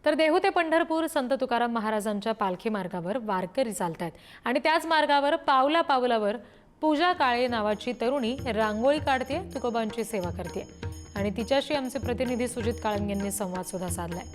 तर देहू ते पंढरपूर संत तुकाराम महाराजांच्या पालखी मार्गावर वारकरी चालतात आणि त्याच मार्गावर पावला पावलावर पूजा काळे नावाची तरुणी रांगोळी काढते, तुकोबांची सेवा करते आणि तिच्याशी आमचे प्रतिनिधी सुजित काळंगेंनी संवाद सुद्धा साधलाय।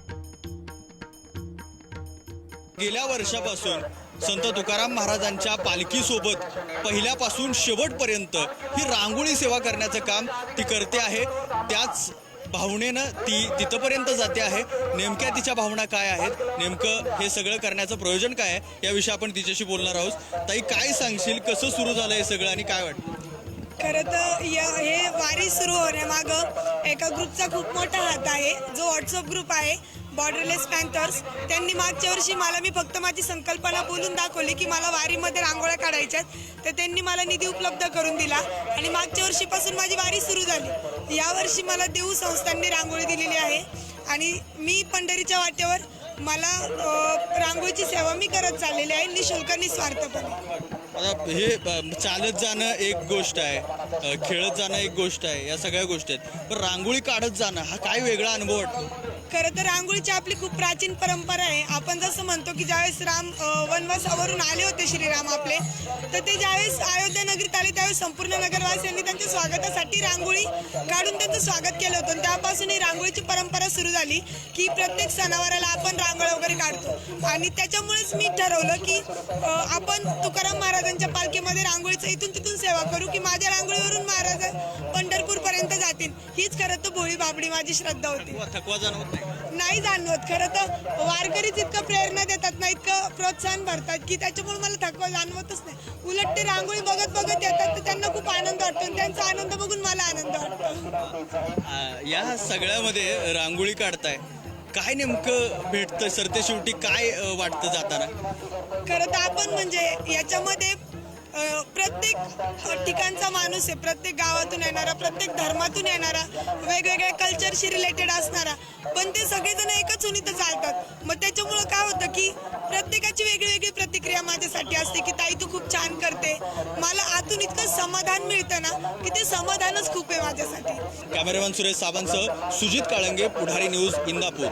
गेल्या वर्षापासून संत तुकाराम महाराजांच्या पालखीसोबत पहिल्यापासून शेवटपर्यंत ही रांगोळी सेवा करण्याचं काम ती करते आहे। त्याच भावनेनं ती तिथपर्यंत जाते आहे। नेमक्या तिच्या भावना काय आहेत, नेमकं हे सगळं करण्याचं प्रयोजन काय आहे, याविषयी आपण तिच्याशी बोलणार आहोत। ताई, काय सांगशील, कसं सुरू झालं हे सगळं आणि काय वाटतं? खरं तर हे वारी सुरू होण्यामागं एका ग्रुपचा खूप मोठा हात आहे, जो व्हॉट्सअप ग्रुप आहे बॉर्डरलेस पॅन्थर्स। त्यांनी मागच्या वर्षी मी फक्त माझी संकल्पना बोलून दाखवली की मला वारीमध्ये रांगोळ्या काढायच्यात, तर त्यांनी मला निधी उपलब्ध करून दिला आणि मागच्या वर्षीपासून माझी वारी सुरू झाली। यावर्षी मला देऊ संस्थांनी रांगोळी दिलेली आहे आणि मी पंढरीच्या वाटेवर मला रांगोळीची सेवा मी करत चाललेली आहे, निःशुल्क निस्वार्थपणे। आता हे चालत जाणं एक गोष्ट आहे, खेळत जाणं एक गोष्ट आहे, या सगळ्या गोष्टी आहेत, पण रांगोळी काढत जाणं हा काय वेगळा अनुभव वाटतो? खरं तर रांगोळीची आपली खूप प्राचीन परंपरा आहे। आपण जसं म्हणतो की ज्यावेळेस राम वनवासावरून आले होते श्रीराम आपले, तर ते ज्यावेळेस अयोध्या नगरीत आले त्यावेळेस संपूर्ण नगरवासियांनी त्यांच्या स्वागतासाठी रांगोळी काढून त्यांचं स्वागत केलं होतं। त्यापासून ही रांगोळीची परंपरा सुरू झाली की प्रत्येक सणावाराला आपण रांगोळ्या वगैरे काढतो आणि त्याच्यामुळेच मी ठरवलं की आपण तुकाराम महाराजांच्या पालखीमध्ये रांगोळीचं इथून तिथून सेवा करू की माझ्या रांगोळीवरून महाराज पंढरपूरपर्यंत जातील। हीच खरं तर भोळी बाबडी माझी श्रद्धा होती। थकवा जाणवत नाही जाणवत। खरं तर वारकरीच इतकं प्रेरणा देतात ना, इतकं प्रोत्साहन भरतात की त्याच्यामुळे मला थकवा जाणवतच नाही। उलट ते रांगोळी बघत बघत येतात तर त्यांना खूप आनंद वाटतो आणि त्यांचा आनंद बघून मला आनंद वाटतो। या सगळ्यामध्ये रांगोळी काढताय, काय नेमकं भेटतं सरते शेवटी, काय वाटतं जाताना? खरं तर आपण म्हणजे याच्यामध्ये प्रत्येक ठिकाणचा माणूस आहे, प्रत्येक गावातून येणारा, प्रत्येक धर्मातून येणारा, वेगवेगळ्या कल्चरशी रिलेटेड असणारा, पण ते सगळेजण एकच होऊन इथं चालतात। मग त्याच्यामुळं काय होतं की प्रत्येकाची वेगळी वेगळी प्रतिक्रिया माझ्यासाठी असते की ताई तू खूप छान करते। मला आतून इतकं समाधान मिळतं ना की ते समाधानच खूप आहे माझ्यासाठी। कॅमेरामॅन सुरेश सावंतसह सुजित काळंगे, पुढारी न्यूज, इंदापूर।